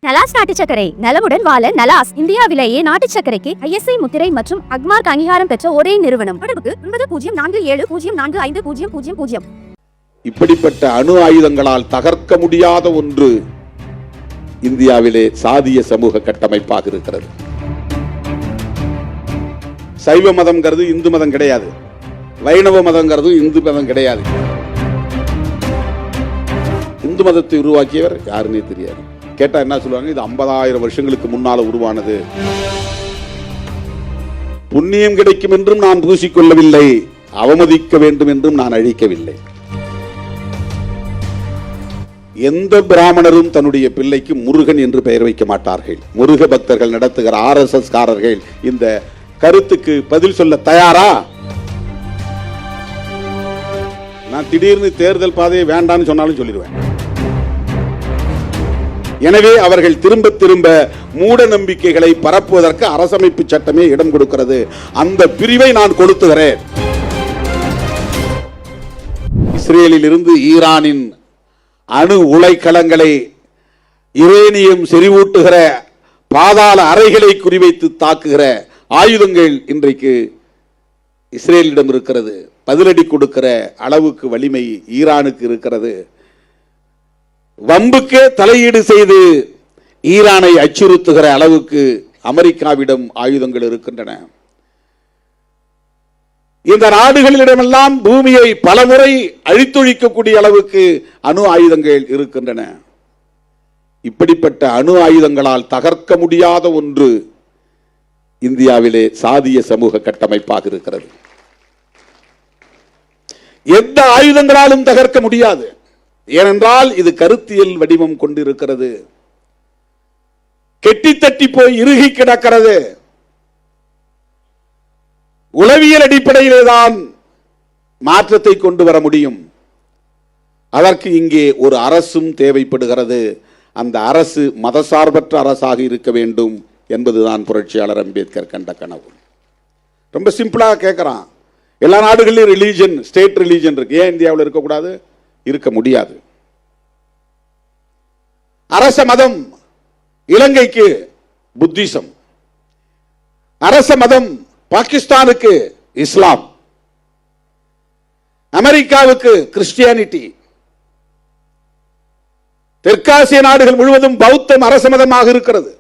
நலாஸ் நாட்டு சர்க்கரை நலமுடன் வாழ நலாஸ் இந்தியாவிலேயே நாட்டு சர்க்கரைக்கு ISI முத்திரை மற்றும் அக்மார்க் அங்கீகாரம் பெற்ற ஒரே நிறுவனம். தொடர்புக்கு 9047045000. இப்படிப்பட்ட அணு ஆயுதங்களால் தகர்க்க முடியாத ஒன்று இந்தியாவிலே சாதிய சமூக கட்டமைப்பாக இருக்கிறது. சைவ மதம்ங்கிறது இந்து மதம் கிடையாது, வைணவ மதம்ங்கிறது இந்து மதம் கிடையாது. இந்து மதத்தை உருவாக்கியவர் யாருன்னே தெரியாது. கேட்டா என்ன சொல்லுவாங்க, இது 50,000 வருஷங்களுக்கு முன்னால உருவானது. புண்ணியம் கிடைக்கும் என்றும் நான் பூசிக்கொள்ளவில்லை, அவமதிக்க வேண்டும் என்றும் நான் அழிக்கவில்லை. எந்த பிராமணரும் தன்னுடைய பிள்ளைக்கு முருகன் என்று பெயர் வைக்க மாட்டார்கள். முருக பக்தர்கள் நடத்துகிற RSS காரர்கள் இந்த கருத்துக்கு பதில் சொல்ல தயாரா? நான் திடீர்னு தேர்தல் பாதையை வேண்டான்னு சொன்னாலும் சொல்லிடுவேன். எனவே அவர்கள் திரும்ப திரும்ப மூட நம்பிக்கைகளை பரப்புவதற்கு அரசமைப்பு சட்டமே இடம் கொடுக்கிறது. அந்த பிரிவை நான் கொளுத்துகிறேன். இஸ்ரேலில் இருந்து ஈரானின் அணு உலைக்களங்களை யுரேனியம் செறிவூட்டுகிற பாதாள அறைகளை குறிவைத்து தாக்குகிற ஆயுதங்கள் இன்றைக்கு இஸ்ரேலிடம் இருக்கிறது. பதிலடி கொடுக்கிற அளவுக்கு வலிமை ஈரானுக்கு இருக்கிறது. வம்புக்கே தலையீடு செய்து ஈரானை அச்சுறுத்துகிற அளவுக்கு அமெரிக்காவிடம் ஆயுதங்கள் இருக்கின்றன. இந்த நாடுகளிடமெல்லாம் பூமியை பலமுறை அழித்தொழிக்கக்கூடிய அளவுக்கு அணு ஆயுதங்கள் இருக்கின்றன. இப்படிப்பட்ட அணு ஆயுதங்களால் தகர்க்க முடியாத ஒன்று இந்தியாவிலே சாதிய சமூக கட்டமைப்பாக இருக்கிறது. எந்த ஆயுதங்களாலும் தகர்க்க முடியாது. ஏனென்றால் இது கருத்தியல் வடிவம் கொண்டிருக்கிறது. கெட்டி தட்டி போய் இறுகி கிடக்கிறது. உளவியல் அடிப்படையிலே தான் மாற்றத்தை கொண்டு வர முடியும். அதற்கு இங்கே ஒரு அரசும் தேவைப்படுகிறது. அந்த அரசு மதசார்பற்ற அரசாக இருக்க வேண்டும் என்பதுதான் புரட்சியாளர் அம்பேத்கர் கண்ட கனவு. ரொம்ப சிம்பிளா கேட்கிறான். எல்லா நாடுகளிலும் ரிலீஜன், ஸ்டேட் ரிலீஜன் இருக்கு, ஏன் இந்தியாவில் இருக்கக்கூடாது? இருக்க முடியாது. அரச மதம் இலங்கைக்கு புத்திசம், அரச மதம் பாகிஸ்தானுக்கு இஸ்லாம், அமெரிக்காவுக்கு கிறிஸ்டியானிட்டி, தெற்காசிய நாடுகள் முழுவதும் பௌத்தம் அரச மதமாக இருக்கிறது.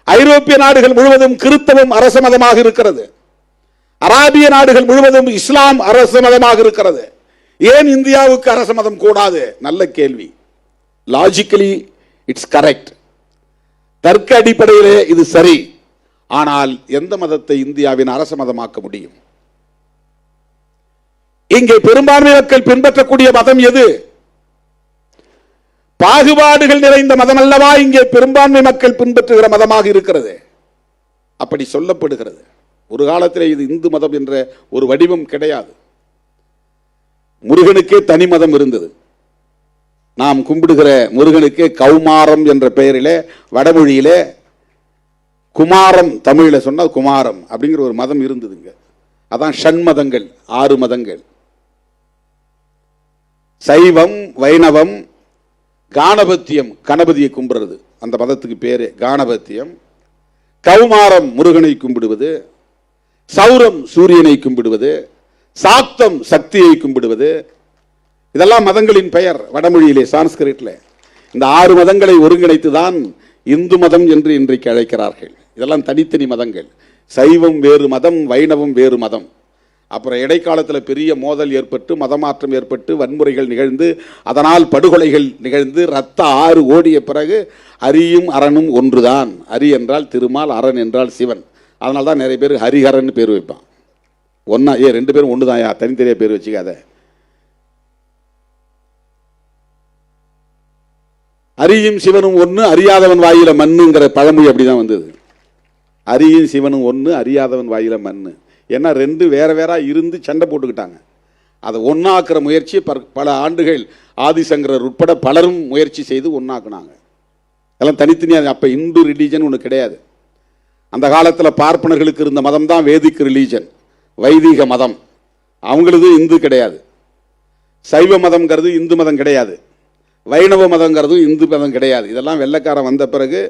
ஐரோப்பிய நாடுகள் முழுவதும் கிறிஸ்தவம் அரச மதமாக இருக்கிறது. அராபிய நாடுகள் முழுவதும் இஸ்லாம் அரச மதமாக இருக்கிறது. ஏன் இந்தியாவுக்கு அரச மதம் கூடாது? நல்ல கேள்வி. Logically it's correct. தர்க்க அடிப்படையிலே இது சரி. ஆனால் எந்த மதத்தை இந்தியாவின் அரச மதமாக்க முடியும்? இங்கே பெரும்பான்மை மக்கள் பின்பற்றக்கூடிய மதம் எது? பாகுபாடுகள் நிறைந்த மதம் அல்லவா இங்கே பெரும்பான்மை மக்கள் பின்பற்றுகிற மதமாக இருக்கிறது. அப்படி சொல்லப்படுகிறது. ஒரு காலத்தில் இது இந்து மதம் என்ற ஒரு வடிவம் கிடையாது. முருகனுக்கே தனி மதம் இருந்தது. நாம் கும்பிடுகிற முருகனுக்கே கௌமாரம் என்ற பெயரிலே, வடமொழியிலே குமாரம், தமிழில சொன்னால் குமாரம் அப்படிங்கிற ஒரு மதம் இருந்ததுங்க. அதான் ஷண்மதங்கள், 6 மதங்கள். சைவம், வைணவம், காணபத்தியம், கணபதியை கும்பிடுறது, அந்த மதத்துக்கு பேரு காணபத்தியம். கௌமாரம் முருகனை கும்பிடுவது, சௌரம் சூரியனை கும்பிடுவது, சாக்தம் சக்தியை கும்பிடுவது, இதெல்லாம் மதங்களின் பெயர் வடமொழியிலே, சான்ஸ்கிரிட்ல. இந்த 6 மதங்களை ஒருங்கிணைத்துதான் இந்து மதம் என்று இன்றைக்கு அழைக்கிறார்கள். இதெல்லாம் தனித்தனி மதங்கள். சைவம் வேறு மதம், வைணவம் வேறு மதம். அப்புறம் இடைக்காலத்தில் பெரிய மோதல் ஏற்பட்டு, மதமாற்றம் ஏற்பட்டு, வன்முறைகள் நிகழ்ந்து, அதனால் படுகொலைகள் நிகழ்ந்து, ரத்த ஆறு ஓடிய பிறகு அரியும் அரணும் ஒன்றுதான். அரி என்றால் திருமால், அரண் என்றால் சிவன். அதனால தான் நிறைய பேர் ஹரிஹரன் பேர் வைப்பான். ஒன்னா 2 பேரும் ஒண்ணுதான், தனித்தனியா பேர் வச்சுக்காத. அரியும் சிவனும் ஒண்ணு, அறியாதவன் வாயில மண்ணுங்கிற பழமொழி அப்படிதான் வந்தது. அரியும் சிவனும் ஒண்ணு, அறியாதவன் வாயில மண்ணு. ஏன்னா 2 வேற வேற இருந்து சண்டை போட்டுக்கிட்டாங்க. அதை ஒன்னாக்குற முயற்சி பல ஆண்டுகள் ஆதிசங்கரர் உட்பட பலரும் முயற்சி செய்து ஒன்னாக்குனாங்க. அதெல்லாம் தனித்தனியாக. அப்ப இந்து ரிலீஜன் ஒன்று கிடையாது. அந்த காலத்தில் பார்ப்பனர்களுக்கு இருந்த மதம் தான் வேதிக் ரிலீஜன், வைதிக மதம். அவங்களது இந்து கிடையாது. சைவ மதம்ங்கிறது இந்து மதம் கிடையாது. வைணவ மதங்கிறதும் இந்து மதம் கிடையாது. இதெல்லாம் வெள்ளைக்காரன் வந்த பிறகு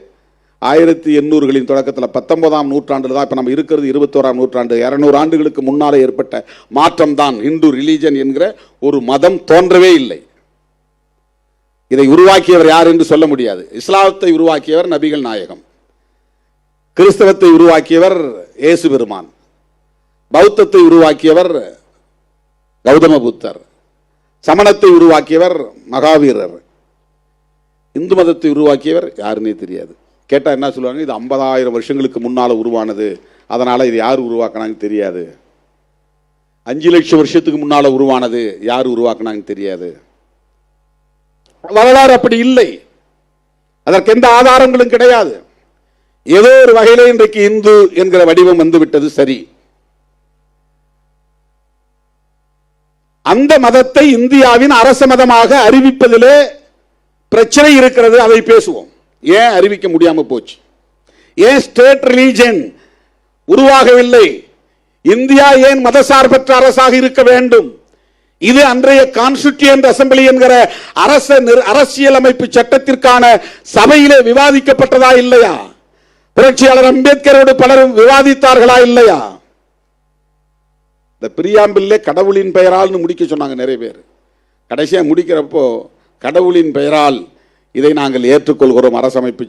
1800களின் தொடக்கத்தில் 19ஆம் நூற்றாண்டில் தான். இப்போ நம்ம இருக்கிறது 21ஆம் நூற்றாண்டு. 200 ஆண்டுகளுக்கு முன்னாலே ஏற்பட்ட மாற்றம் தான் இந்து ரிலீஜன் என்கிற ஒரு மதம் தோன்றவே இல்லை. இதை உருவாக்கியவர் யார் என்று சொல்ல முடியாது. இஸ்லாத்தை உருவாக்கியவர் நபிகள் நாயகம், கிறிஸ்தவத்தை உருவாக்கியவர் இயேசு பெருமான், பௌத்தத்தை உருவாக்கியவர் கௌதம புத்தர், சமணத்தை உருவாக்கியவர் மகாவீரர், இந்து மதத்தை உருவாக்கியவர் யாருன்னே தெரியாது. கேட்டால் என்ன சொல்லுவாங்க, இது 50,000 வருஷங்களுக்கு முன்னால் உருவானது, அதனால் இது யார் உருவாக்கினாங்க தெரியாது. 5 லட்சம் வருஷத்துக்கு முன்னால் உருவானது, யார் உருவாக்கினாங்க தெரியாது. வரலாறு அப்படி இல்லை. அதற்கு எந்த ஆதாரங்களும் கிடையாது. ஏதோ ஒரு வகையிலே இன்றைக்கு இந்து என்கிற வடிவம் வந்துவிட்டது. சரி, அந்த மதத்தை இந்தியாவின் அரச மதமாக அறிவிப்பதிலே பிரச்சனை இருக்கிறது. அதை பேசுவோம். ஏன் அறிவிக்க முடியாம போச்சு? ஏன் ஸ்டேட் ரிலீஜன் உருவாகவில்லை? இந்தியா ஏன் மதசார்பற்ற அரசாக இருக்க வேண்டும்? இது அன்றைய கான்ஸ்டிடியூயன்ட் அசெம்பிளி என்கிற அரசியலமைப்பு சட்டத்திற்கான சபையிலே விவாதிக்கப்பட்டதா இல்லையா? புரட்சியாளர் அம்பேத்கரோடு பலரும் விவாதித்தார்களா இல்லையா? இந்த பிரியாம்பிள்லே கடவுளின் பெயரால் முடிக்க சொன்னாங்க நிறைய பேர். கடைசியாக முடிக்கிறப்போ கடவுளின் பெயரால் இதை நாங்கள் ஏற்றுக்கொள்கிறோம் அரசமைப்பு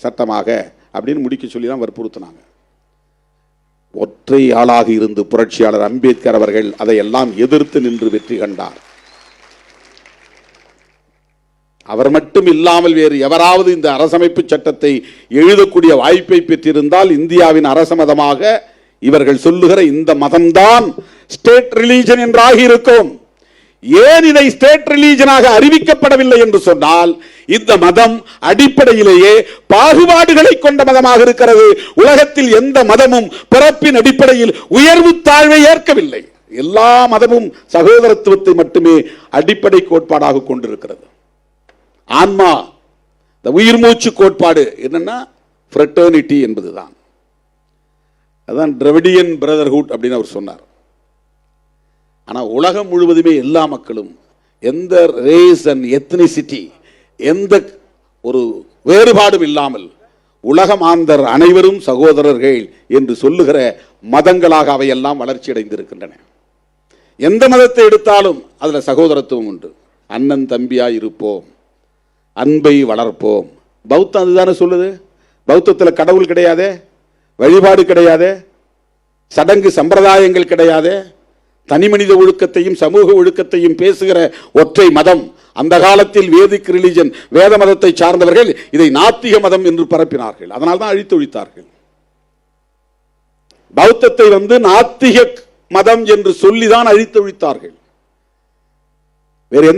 சட்டமாக அப்படின்னு முடிக்க சொல்லி தான் வற்புறுத்தினாங்க. ஒற்றை ஆளாக இருந்து புரட்சியாளர் அம்பேத்கர் அவர்கள் அதையெல்லாம் எதிர்த்து நின்று வெற்றி கண்டார். அவர் மட்டும் இல்லாமல் வேறு எவராவது இந்த அரசமைப்பு சட்டத்தை எழுதக்கூடிய வாய்ப்பை பெற்றிருந்தால் இந்தியாவின் அரச மதமாக இவர்கள் சொல்லுகிற இந்த மதம்தான் ஸ்டேட் ரிலீஜன் என்றாகி இருக்கும். ஏன் இதை ஸ்டேட் ரிலீஜனாக அறிவிக்கப்படவில்லை என்று சொன்னால், இந்த மதம் அடிப்படையிலேயே பாகுபாடுகளை கொண்ட மதமாக இருக்கிறது. உலகத்தில் எந்த மதமும் பிறப்பின் அடிப்படையில் உயர்வு தாழ்வை ஏற்கவில்லை. எல்லா மதமும் சகோதரத்துவத்தை மட்டுமே அடிப்படை கோட்பாடாக கொண்டிருக்கிறது. ஆன்மா, இந்த உயிர் மூச்சு கோட்பாடு என்னன்னா ஃப்ரெட்டர்னிட்டி என்பதுதான். அதான் டிராவிடியன் பிரதர்ஹுட் அப்படின்னு அவர் சொன்னார். ஆனால் உலகம் முழுவதுமே எல்லா மக்களும் எந்த ரேஸ் அண்ட் எத்னிசிட்டி, எந்த ஒரு வேறுபாடும் இல்லாமல் உலக மாந்தர் அனைவரும் சகோதரர்கள் என்று சொல்லுகிற மதங்களாக அவையெல்லாம் வளர்ச்சி அடைந்திருக்கின்றன. எந்த மதத்தை எடுத்தாலும் அதில் சகோதரத்துவம் உண்டு. அண்ணன் தம்பியாய் இருப்போம், அன்பை வளர்ப்போம். பௌத்தம் அதுதானே சொல்லுது. பௌத்தத்தில் கடவுள் கிடையாதே, வழிபாடு கிடையாது, சடங்கு சம்பிரதாயங்கள் கிடையாது, தனி மனித ஒழுக்கத்தையும் சமூக ஒழுக்கத்தையும் பேசுகிற ஒற்றை மதம். அந்த காலத்தில் வேதிக் ரிலிஜன், வேத மதத்தை சார்ந்தவர்கள் இதை நாத்திக மதம் என்று பரப்பினார்கள். அதனால் தான் அழித்து ஒழித்தார்கள். பௌத்தத்தை நாத்திக மதம் என்று சொல்லிதான் அழித்து ஒழித்தார்கள். வேறு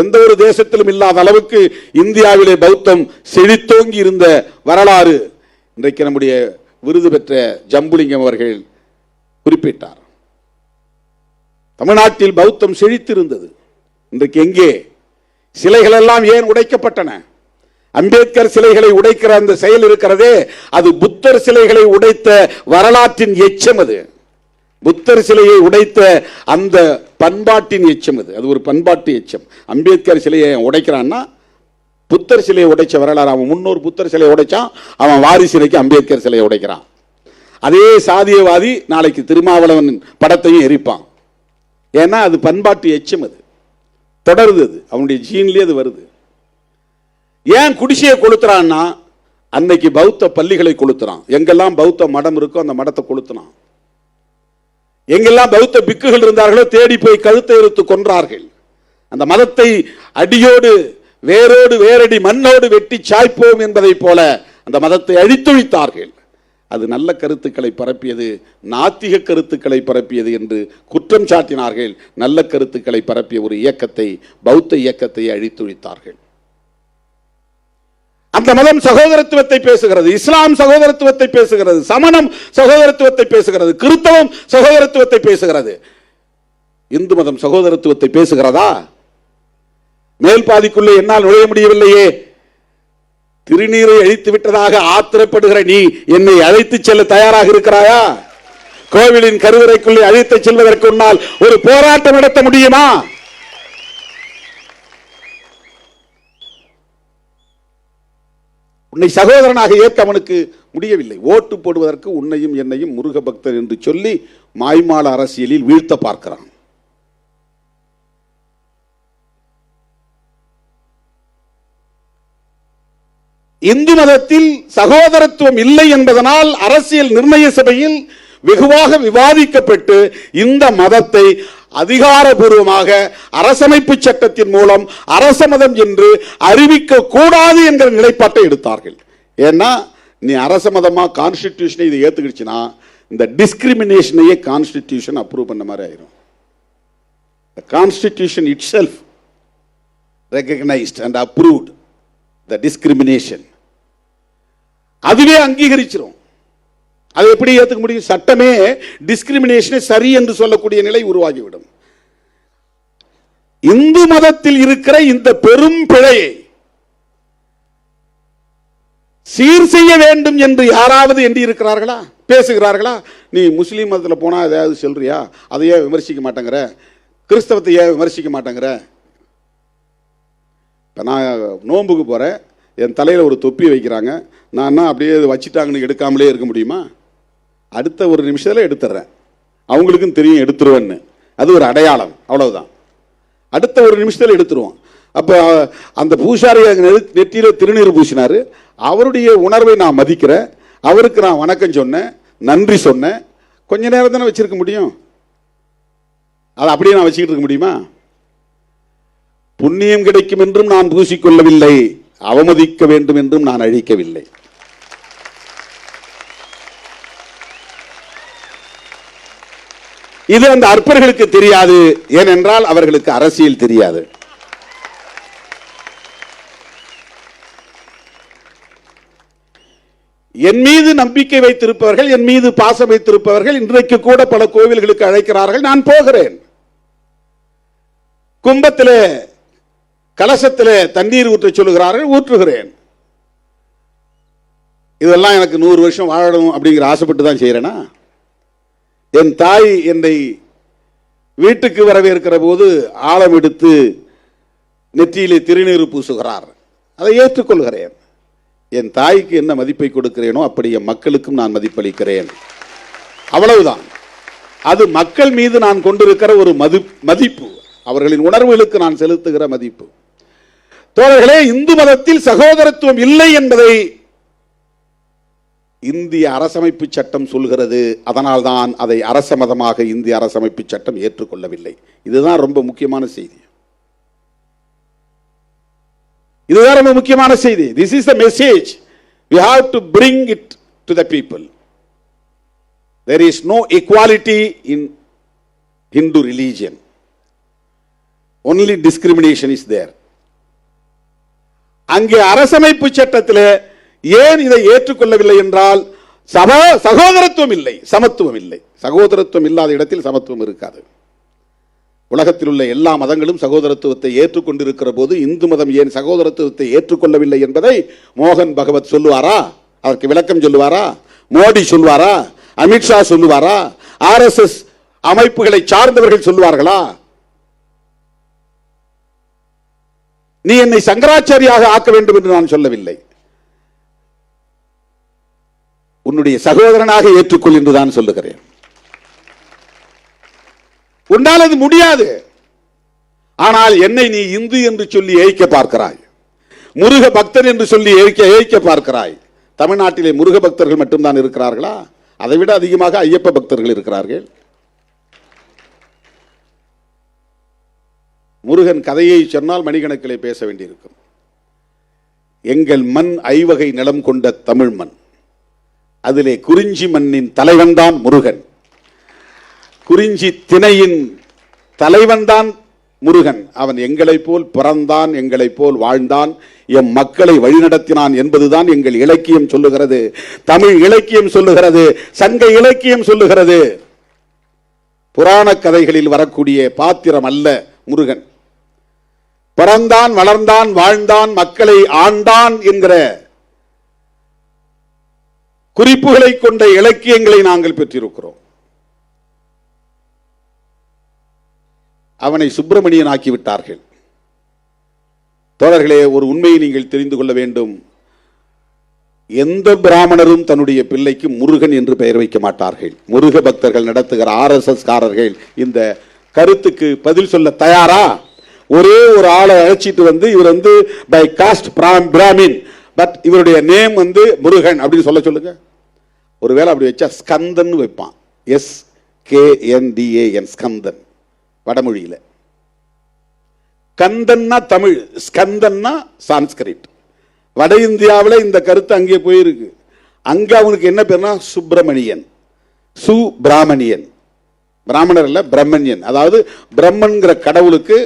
எந்த ஒரு தேசத்திலும் இல்லாத அளவுக்கு இந்தியாவிலே பௌத்தம் செழித்தோங்கி இருந்த வரலாறு இன்றைக்கு நம்முடைய விருது பெற்ற ஜம்புலிங்கம் அவர்கள் குறிப்பிட்டார். தமிழ்நாட்டில் பௌத்தம் செழித்திருந்தது. இன்றைக்கு எங்கே? சிலைகள் எல்லாம் ஏன் உடைக்கப்பட்டன? அம்பேத்கர் சிலைகளை உடைக்கிற அந்த செயல் இருக்கிறதே, அது புத்தர் சிலைகளை உடைத்த வரலாற்றின் எச்சம். அது புத்தர் சிலையை உடைத்த அந்த பண்பாட்டின் எச்சம். அது ஒரு பண்பாட்டு எச்சம். அம்பேத்கர் சிலையை உடைக்கிறான்னா புத்தர் சிலையை உடைச்ச வரலாறு. அவன் முன்னோர் புத்தர் சிலையை உடைச்சான், அவன் வாரிசிலைக்கு அம்பேத்கர் சிலையை உடைக்கிறான். அதே சாதியவாதி நாளைக்கு திருமாவளவன் படத்தையும் எரிப்பான். ஏன்னா அது பண்பாட்டு எச்சம். அது தொடருது, அது அவனுடைய ஜீன்லேயே அது வருது. ஏன் குடிசையை கொளுத்துறான்னா, அன்னைக்கு பௌத்த பள்ளிகளை கொளுத்துறான். எங்கெல்லாம் பௌத்த மடம் இருக்கோ அந்த மடத்தை கொளுத்துனான். எங்கெல்லாம் பௌத்த பிக்குகள் இருந்தார்களோ தேடி போய் கழுத்தை எடுத்து கொன்றார்கள். அந்த மதத்தை அடியோடு வேரோடு வேரடி மண்ணோடு வெட்டி சாய்ப்போம் என்பதை போல அந்த மதத்தை அழித்தொழித்தார்கள். அது நல்ல கருத்துக்களை பரப்பியது, நாத்திக கருத்துக்களை பரப்பியது என்று குற்றம் சாட்டினார்கள். நல்ல கருத்துக்களை பரப்பிய ஒரு இயக்கத்தை, பௌத்த இயக்கத்தை அழித்தொழித்தார்கள். அந்த மதம் சகோதரத்துவத்தை பேசுகிறது, இஸ்லாம் சகோதரத்துவத்தை பேசுகிறது, சமணம் சகோதரத்துவத்தை பேசுகிறது, கிறிஸ்தவம் சகோதரத்துவத்தை பேசுகிறது. இந்து மதம் சகோதரத்துவத்தை பேசுகிறதா? மேல் பாதிக்குள்ளே என்னால் நுழைய முடியவில்லையே, திருநீரை அழித்து விட்டதாக ஆத்திரப்படுகிற நீ என்னை அழைத்து செல்ல தயாராக இருக்கிறாயா? கோவிலின் கருவறைக்குள்ளே அழைத்து செல்வதற்கு முன்னால் ஒரு போராட்டம் நடத்த முடியுமா? உன்னை சகோதரனாக ஏற்க அவனுக்கு முடியவில்லை. ஓட்டு போடுவதற்கு உன்னையும் என்னையும் முருக பக்தர் என்று சொல்லி மாய்மால அரசியலில் வீழ்த்த பார்க்கிறான். இந்து மதத்தில் சகோதரத்துவம் இல்லை என்பதனால் அரசியல் நிர்ணய சபையில் வெகுவாக விவாதிக்கப்பட்டு இந்த மதத்தை அதிகாரபூர்வமாக அரசமைப்பு சட்டத்தின் மூலம் அரச மதம் என்று அறிவிக்க கூடாது என்கிற நிலைப்பாட்டை எடுத்தார்கள். ஏன்னா நீ அரச மதமா கான்ஸ்டிடியூஷனை இதை ஏத்துக்கிடுச்சுன்னா இந்த டிஸ்கிரிமினேஷனையே கான்ஸ்டிடியூஷன் அப்ரூவ் பண்ண மாதிரி ஆயிரும். Constitution it self recognised and approved the discrimination. அதுவே அங்கீகரிச்சிரும். அதை எப்படி ஏற்றுக்க முடியும்? சட்டமே டிஸ்கிரிமினேஷனை சரி என்று சொல்லக்கூடிய நிலை உருவாகிவிடும். இந்து மதத்தில் இருக்கிற இந்த பெரும் பிழையை சீர் செய்ய வேண்டும் என்று யாராவது எண்ணி இருக்கிறார்களா, பேசுகிறார்களா? நீ முஸ்லீம் மதத்தில் போனா ஏதாவது சொல்றியா, அதையே விமர்சிக்க மாட்டேங்கிற, கிறிஸ்தவத்தை ஏன் விமர்சிக்க மாட்டேங்கிற? இப்போ நான் நோன்புக்கு போறேன், என் தலையில் ஒரு தொப்பி வைக்கிறாங்க, நான் அப்படியே வச்சுட்டாங்கன்னு எடுக்காமலே இருக்க முடியுமா? அடுத்த ஒரு நிமிஷத்தில் எடுத்துடுறேன். அவங்களுக்கும் தெரியும் எடுத்துருவேன்னு. அது ஒரு அடையாளம், அவ்வளவுதான். அடுத்த ஒரு நிமிஷத்தில் எடுத்துருவோம். அப்போ அந்த பூசாரி நெற்றியில் திருநீர் பூசினாரு, அவருடைய உணர்வை நான் மதிக்கிறேன், அவருக்கு நான் வணக்கம் சொன்னேன், நன்றி சொன்னேன். கொஞ்ச நேரம் தானே வச்சிருக்க முடியும், அதை அப்படியே நான் வச்சுக்கிட்டு இருக்க முடியுமா? புண்ணியம் கிடைக்கும் என்றும் நான் பூசிக்கொள்ளவில்லை, அவமதிக்க வேண்டும் என்றும் நான் அழிக்கவில்லை. இது அந்த அற்பர்களுக்கு தெரியாது, ஏனென்றால் அவர்களுக்கு அரசியல் தெரியாது. என் மீது நம்பிக்கை வைத்திருப்பவர்கள், என் மீது பாசம் வைத்திருப்பவர்கள் இன்றைக்கு கூட பல கோவில்களுக்கு அழைக்கிறார்கள், நான் போகிறேன். கும்பத்திலே கலசத்திலே தண்ணீர் ஊற்ற சொல்லுகிறார்கள், ஊற்றுகிறேன். இதெல்லாம் எனக்கு 100 வருஷம் வாழணும் அப்படிங்கிற ஆசைப்பட்டு தான் செய்யறேனா? என் தாய் என்னை வீட்டுக்கு வரவேற்கிற போது ஆழம் எடுத்து நெற்றியிலே திருநீறு பூசுகிறார், அதை ஏற்றுக்கொள்கிறேன். என் தாய்க்கு என்ன மதிப்பை கொடுக்கிறேனோ அப்படி என் மக்களுக்கும் நான் மதிப்பளிக்கிறேன், அவ்வளவுதான். அது மக்கள் மீது நான் கொண்டிருக்கிற ஒரு மதிப்பு, அவர்களின் உணர்வுகளுக்கு நான் செலுத்துகிற மதிப்பு. தோழர்களே, இந்து மதத்தில் சகோதரத்துவம் இல்லை என்பதை இந்திய அரசமைப்பு சட்டம் சொல்கிறது. அதனால்தான் அதை அரச மதமாக இந்திய அரசமைப்பு சட்டம் ஏற்றுக்கொள்ளவில்லை. இதுதான் ரொம்ப முக்கியமான செய்தி. இதுதான் ரொம்ப முக்கியமான செய்தி. This is the message we have to bring it to the people. There is no equality in Hindu religion. Only discrimination is there. அங்கே அரசமைப்பு சட்டத்தில் ஏன் இதை ஏற்றுக்கொள்ளவில்லை என்றால் சகோதரத்துவம் இல்லை, சமத்துவம் இல்லை. சகோதரத்துவம் இல்லாத இடத்தில் சமத்துவம் இருக்காது. உலகத்தில் உள்ள எல்லா மதங்களும் சகோதரத்துவத்தை ஏற்றுக்கொண்டிருக்கிற போது இந்து மதம் ஏன் சகோதரத்துவத்தை ஏற்றுக்கொள்ளவில்லை என்பதை மோகன் பகவத் சொல்லுவாரா? அதற்கு விளக்கம் சொல்லுவாரா? மோடி சொல்லுவாரா? அமித்ஷா சொல்லுவாரா? RSS அமைப்புகளை சார்ந்தவர்கள் சொல்லுவார்களா? நீ என்னை சங்கராச்சாரியாக ஆக்க வேண்டும் என்று நான் சொல்லவில்லை, உன்னுடைய சகோதரனாக ஏற்றுக்கொள் என்று தான் சொல்லுகிறேன். உன்னால் அது முடியாது. ஆனால் என்னை நீ இந்து என்று சொல்லி ஏய்க்க பார்க்கிறாய், முருக பக்தன் என்று சொல்லி ஏய்க்க பார்க்கிறாய். தமிழ்நாட்டிலே முருக பக்தர்கள் மட்டும்தான் இருக்கிறார்களா? அதை விட அதிகமாக ஐயப்ப பக்தர்கள் இருக்கிறார்கள். முருகன் கதையை சொன்னால் மணிக்கணக்கிலே பேச வேண்டியிருக்கும். எங்கள் மண் ஐவகை நிலம் கொண்ட தமிழ் மண், அதிலே குறிஞ்சி மண்ணின் தலைவன் தான் முருகன். குறிஞ்சி திணையின் தலைவன் தான் முருகன். அவன் எங்களை போல் பிறந்தான், எங்களை போல் வாழ்ந்தான், எம் மக்களை வழிநடத்தினான் என்பதுதான் எங்கள் இலக்கியம் சொல்லுகிறது, தமிழ் இலக்கியம் சொல்லுகிறது, சங்க இலக்கியம் சொல்லுகிறது. புராண கதைகளில் வரக்கூடிய பாத்திரம் அல்ல முருகன். பிறந்தான், வளர்ந்தான், வாழ்ந்தான், மக்களை ஆண்டான் என்கிற குறிப்புகளை கொண்ட இலக்கியங்களை நாங்கள் பெற்றிருக்கிறோம். அவனை சுப்பிரமணியன் ஆக்கிவிட்டார்கள். தோழர்களே, ஒரு உண்மையை நீங்கள் தெரிந்து கொள்ள வேண்டும். எந்த பிராமணரும் தன்னுடைய பிள்ளைக்கு முருகன் என்று பெயர் வைக்க மாட்டார்கள். முருக பக்தர்கள் நடத்துகிற RSS காரர்கள் இந்த கருத்துக்கு பதில் சொல்ல தயாரா? ஒரே ஒரு ஆளை அழைச்சிட்டு வந்து இவர் வந்து பை காஸ்ட் பிராமின், பட் இவருடைய நேம் வந்து முருகன் அப்படின்னு சொல்லுங்க. ஒருவேளை அப்படி வச்சா ஸ்கந்தன் வைப்பான். SKNDAN, ஸ்கந்தன் வடமொழியில. கந்தன்னா தமிழ், ஸ்கந்தன்னா சான்ஸ்கிரிட். வட இந்தியாவில் இந்த கருத்து அங்கே போயிருக்கு. அங்க அவனுக்கு என்ன பேர்னா சுப்பிரமணியன், சுப்பிராமணியன். பிராமணர் இல்ல, பிரம்மண்யன். அதாவது பிரம்மன்கிற கடவுளுக்கு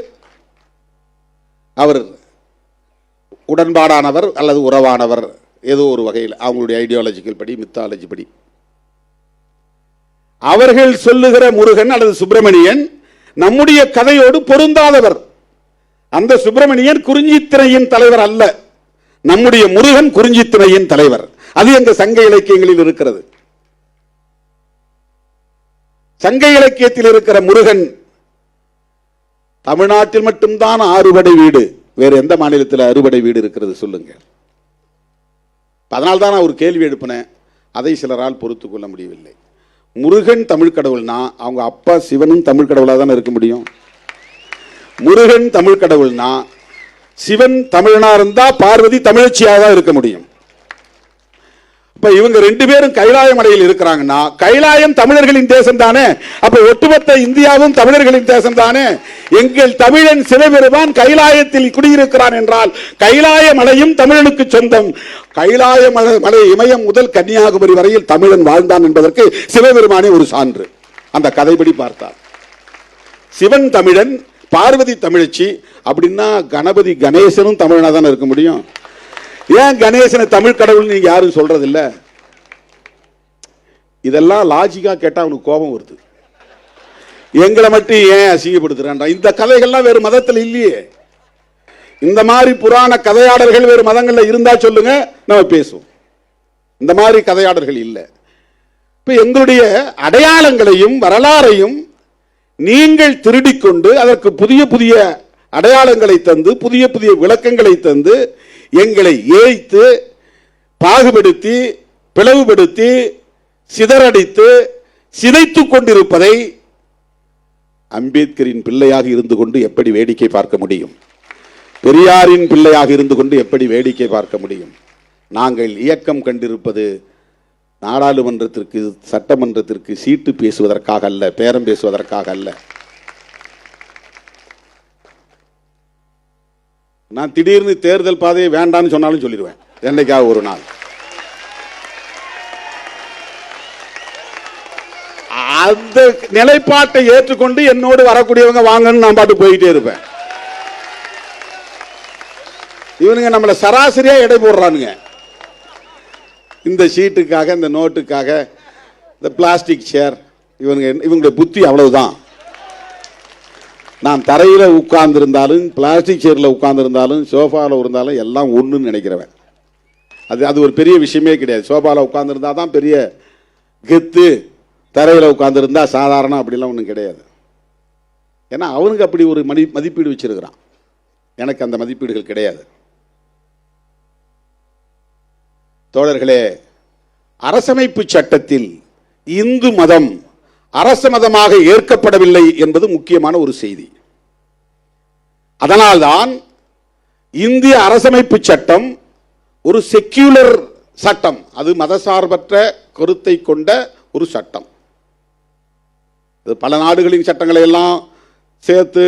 அவர் உடன்பாடானவர் அல்லது உறவானவர், ஏதோ ஒரு வகையில் அவங்களுடைய ஐடியாலஜிக்கல் படி, மித்தாலஜி படி. அவர்கள் சொல்லுகிற முருகன் அல்லது சுப்பிரமணியன் நம்முடைய கதையோடு பொருந்தாதவர். அந்த சுப்பிரமணியன் குறிஞ்சித்திரையின் தலைவர் அல்ல, நம்முடைய முருகன் குறிஞ்சித்திரையின் தலைவர். அது எங்க சங்க இலக்கியங்களில் இருக்கிறது. சங்க இலக்கியத்தில் இருக்கிற முருகன் தமிழ்நாட்டில் மட்டும்தான் 6 படை வீடு. வேற எந்த மாநிலத்தில் 6 படை வீடு இருக்கிறது சொல்லுங்க. அதனால்தான் நான் ஒரு கேள்வி எழுப்பினேன், அதை சிலரால் பொறுத்து கொள்ள முடியவில்லை. முருகன் தமிழ் கடவுள்னா அவங்க அப்பா சிவனும் தமிழ் கடவுளாக தானே இருக்க முடியும். முருகன் தமிழ் கடவுள்னா சிவன் தமிழனா இருந்தா பார்வதி தமிழச்சியாக தான் இருக்க முடியும். இப்ப இவங்க 2 பேரும் கைலாய மலையில் இருக்கிறாங்கன்னா கைலாயம் தமிழர்களின் தேசம் தானே. அப்ப ஒட்டுமொத்த இந்தியாவும் தமிழர்களின் தேசம் தானே. எங்கள் தமிழன் சிவபெருமான் கைலாயத்தில் குடியிருக்கிறான் என்றால் கைலாய மலையும் தமிழனுக்கு சொந்தம். கைலாய மலை இமயம் முதல் கன்னியாகுமரி வரையில் தமிழன் வாழ்ந்தான் என்பதற்கு சிவபெருமானே ஒரு சான்று. அந்த கதைப்படி பார்த்தார். சிவன் தமிழன், பார்வதி தமிழச்சி அப்படின்னா கணபதி கணேசனும் தமிழனா தானே இருக்க முடியும். ஏன் கணேசனை தமிழ் கடவுள் நீங்க யாரும் சொல்றது இல்ல? இதெல்லாம் லாஜிக்கா கேட்டா அவனுக்கு கோபம் வருது. எங்களை மட்டும் ஏன் அசிங்கப்படுத்துறான்? இந்த கதைகள்லாம் வேறு மதத்தில் இல்லையே. இந்த மாதிரி புராண கதையாடல்கள் வேறு மதங்கள்ல இருந்தா சொல்லுங்க, நம்ம பேசுவோம். இந்த மாதிரி கதையாடல்கள் இல்லை. இப்ப எங்களுடைய அடையாளங்களையும் வரலாறையும் நீங்கள் திருடிக்கொண்டு அதற்கு புதிய புதிய அடையாளங்களை தந்து புதிய புதிய விளக்கங்களை தந்து எங்களை ஏய்த்து பாகுபடுத்தி பிளவுபடுத்தி சிதறடித்து சிதைத்துக் கொண்டிருப்பதை அம்பேத்கரின் பிள்ளையாக இருந்து கொண்டு எப்படி வேடிக்கை பார்க்க முடியும்? பெரியாரின் பிள்ளையாக இருந்து கொண்டு எப்படி வேடிக்கை பார்க்க முடியும்? நாங்கள் இயக்கம் கண்டிருப்பது நாடாளுமன்றத்திற்கு சட்டமன்றத்திற்கு சீட்டு பேசுவதற்காக அல்ல, பேரம் பேசுவதற்காக அல்ல. நான் திடீர்னு தேர்தல் பாதையை வேண்டான்னு சொன்னாலும் சொல்லிடுவேன் என்னைக்காக ஒரு நாள். அந்த நிலைப்பாட்டை ஏற்றுக்கொண்டு என்னோடு வரக்கூடியவங்க வாங்கன்னு நான் பாட்டு போயிட்டே இருப்பேன். இவனுங்க நம்மளை சராசரியா எடை போடுறானுங்க. இந்த சீட்டுக்காக, இந்த நோட்டுக்காக, இந்த பிளாஸ்டிக் சேர், இவங்களுடைய புத்தி அவ்வளவுதான். நான் தரையில உட்கார்ந்து இருந்தாலும் பிளாஸ்டிக் சேர்ல உட்கார்ந்து இருந்தாலும் சோஃபால இருந்தாலும் எல்லாம் ஒண்ணுன்னு நினைக்கிறவன். அது ஒரு பெரிய விஷயமே கிடையாது. சோஃபால உட்கார்ந்து இருந்தா தான் பெரிய கெத்து, தரையில உட்கார்ந்து இருந்தா சாதாரணம் அப்படிலாம் ஒன்றும் கிடையாது. ஏன்னா அவனுக்கு அப்படி ஒரு மதிப்பீடு வச்சிருக்கிறான். எனக்கு அந்த மதிப்பீடுகள் கிடையாது. தோழர்களே, அரசமைப்பு சட்டத்தில் இந்து மதம் அரச மதமாக ஏற்கப்படவில்லை என்பது முக்கியமான ஒரு செய்தி. அதனால்தான் இந்திய அரசமைப்பு சட்டம் ஒரு செக்யூலர் சட்டம், அது மதசார்பற்ற கருத்தை கொண்ட ஒரு சட்டம். பல நாடுகளின் சட்டங்களை எல்லாம் சேர்த்து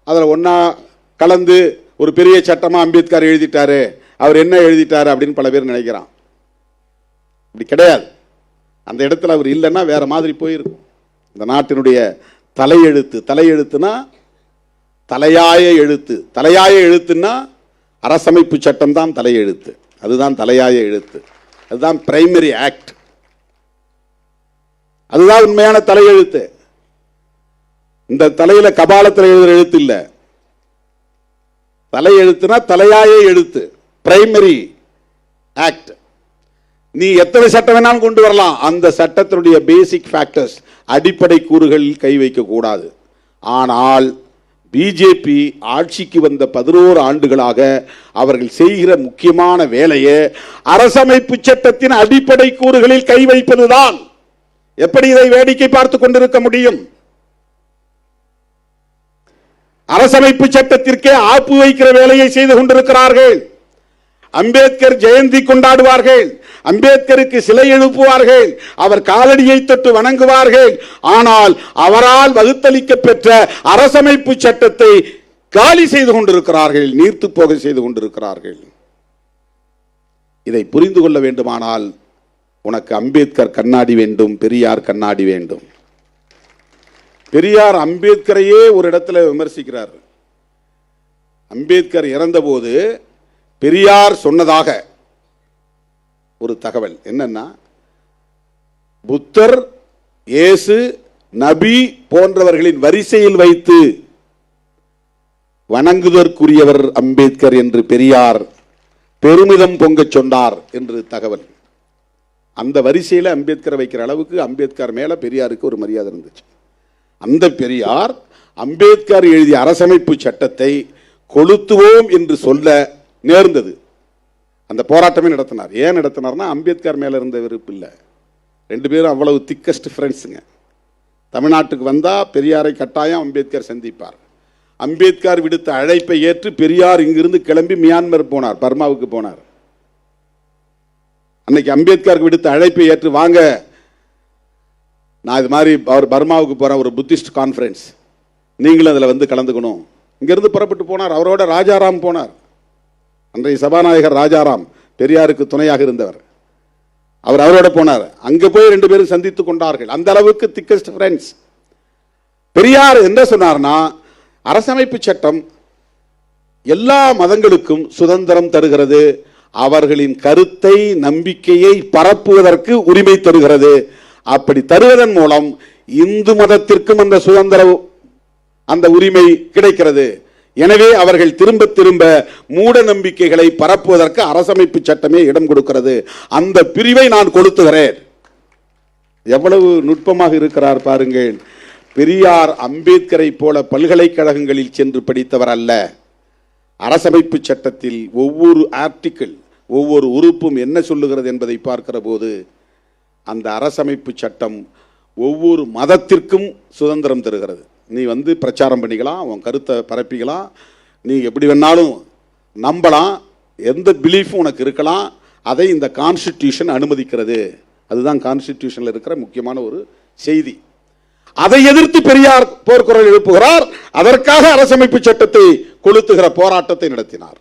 அதில் ஒன்னா கலந்து ஒரு பெரிய சட்டமா அம்பேத்கர் எழுதிட்டாரு, அவர் என்ன எழுதிட்டாரு அப்படின்னு பல பேர் நினைக்கிறான். அப்படி கிடையாது. அந்த இடத்துல அவர் இல்லைன்னா வேற மாதிரி போயிருக்கும். இந்த நாட்டினுடைய தலையெழுத்து, தலையெழுத்துனா தலையாய எழுத்து, தலையாய எழுத்துன்னா அரசமைப்பு சட்டம் தான் தலையெழுத்து. அதுதான் தலையாய எழுத்து, அதுதான் பிரைமரி ஆக்ட், அதுதான் உண்மையான தலையெழுத்து. இந்த தலையில கபாலத்தில் எழுதுற எழுத்து இல்ல. தலையெழுத்துனா தலையாய எழுத்து, பிரைமரி ஆக்ட். நீ எத்தனை சட்டம் வேணாலும் கொண்டு வரலாம், அந்த சட்டத்தினுடைய பேசிக் ஃபேக்டர்ஸ், அடிப்படை கூறுகளில் கை வைக்க கூடாது. ஆனால் பிஜேபி ஆட்சிக்கு வந்த 11 ஆண்டுகளாக அவர்கள் செய்கிற முக்கியமான வேலையே அரசமைப்பு சட்டத்தின் அடிப்படை கூறுகளில் கை வைப்பதுதான். எப்படி இதை வேடிக்கை பார்த்துக் கொண்டிருக்க முடியும்? அரசமைப்பு சட்டத்திற்கே ஆப்பு வைக்கிற வேலையை செய்து கொண்டிருக்கிறார்கள். அம்பேத்கர் ஜெயந்தி கொண்டாடுவார்கள், அம்பேத்கருக்கு சிலை எழுப்புவார்கள், அவர் காலடியை தொட்டு வணங்குவார்கள். ஆனால் அவரால் வகுத்தளிக்க பெற்ற அரசமைப்பு சட்டத்தை காலி செய்து கொண்டிருக்கிறார்கள், நீர்த்து போக செய்து கொண்டிருக்கிறார்கள். இதை புரிந்து கொள்ள வேண்டுமானால் உனக்கு அம்பேத்கர் கண்ணாடி வேண்டும், பெரியார் கண்ணாடி வேண்டும். பெரியார் அம்பேத்கரையே ஒரு இடத்துல விமர்சிக்கிறார். அம்பேத்கர் இறந்தபோது பெரியார் சொன்னதாக ஒரு தகவல் என்னன்னா, புத்தர், இயேசு, நபி போன்றவர்களின் வரிசையில் வைத்து வணங்குவதற்குரியவர் அம்பேத்கர் என்று பெரியார் பெருமிதம் பொங்கச் சொன்னார் என்று தகவல். அந்த வரிசையில் அம்பேத்கரை வைக்கிற அளவுக்கு அம்பேத்கர் மேல பெரியாருக்கு ஒரு மரியாதை இருந்துச்சு. அந்த பெரியார் அம்பேத்கர் எழுதிய அரசமைப்பு சட்டத்தை கொளுத்துவோம் என்று சொல்ல நேர்ந்தது. அந்த போராட்டமே நடத்தினார். ஏன் நடத்தினார்னா அம்பேத்கர் மேல இருந்த வெறுப்பு இல்லை. ரெண்டு பேரும் அவ்வளவு திக்கஸ்ட் ஃப்ரெண்ட்ஸுங்க. தமிழ்நாட்டுக்கு வந்தா பெரியாரை கட்டாயம் அம்பேத்கர் சந்திப்பார். அம்பேத்கர் விடுத்த அழைப்பை ஏற்று பெரியார் இங்கிருந்து கிளம்பி மியான்மர் போனார், பர்மாவுக்கு போனார். அன்னைக்கு அம்பேத்கர் விடுத்த அழைப்பை ஏற்று, வாங்க நான் இது மாதிரி அவர் பர்மாவுக்கு போறேன், ஒரு புத்திஸ்ட் கான்ஃபரன்ஸ், நீங்களும் அதில் வந்து கலந்துக்கணும். இங்கிருந்து புறப்பட்டு போனார். அவரோட ராஜாராம் போனார். அன்றைய சபாநாயகர் ராஜாராம் பெரியாருக்கு துணையாக இருந்தவர். அவர் அவரோட போனார். அங்க போய் ரெண்டு பேரும் சந்தித்துக் கொண்டார்கள். அந்த அளவுக்கு திக்கஸ்ட் ஃப்ரெண்ட்ஸ். பெரியார் என்ன சொன்னார்னா, அரசமைப்பு சட்டம் எல்லா மதங்களுக்கும் சுதந்திரம் தருகிறது, அவர்களின் கருத்தை நம்பிக்கையை பரப்புவதற்கு உரிமை தருகிறது. அப்படி தருவதன் மூலம் இந்து மதத்திற்கும் அந்த சுதந்திரம், அந்த உரிமை கிடைக்கிறது. எனவே அவர்கள் திரும்ப திரும்ப மூட நம்பிக்கைகளை பரப்புவதற்கு அரசமைப்பு சட்டமே இடம் கொடுக்கிறது. அந்த பிரிவை நான் கொளுத்துகிறேன். எவ்வளவு நுட்பமாக இருக்கிறார் பாருங்கள். பெரியார் அம்பேத்கரை போல பல்கலைக்கழகங்களில் சென்று படித்தவர் அல்ல. அரசமைப்பு சட்டத்தில் ஒவ்வொரு ஆர்டிக்கிள், ஒவ்வொரு உறுப்பும் என்ன சொல்லுகிறது என்பதை பார்க்கிற போது அந்த அரசமைப்பு சட்டம் ஒவ்வொரு மதத்திற்கும் சுதந்திரம் தருகிறது. நீ வந்து பிரச்சாரம் பண்ணிக்கலாம், உன் கருத்தை பரப்பிக்கலாம், நீ எப்படி வேணாலும் நம்பலாம், எந்த பிலீஃபும் உனக்கு இருக்கலாம், அதை இந்த கான்ஸ்டிடியூஷன் அனுமதிக்கிறது. அதுதான் கான்ஸ்டிடியூஷன்ல இருக்கிற முக்கியமான ஒரு செய்தி. அதை எதிர்த்து பெரியார் போர்க்குரல் எழுப்புகிறார். அதற்காக அரசமைப்பு சட்டத்தை கொளுத்துகிற போராட்டத்தை நடத்தினார்.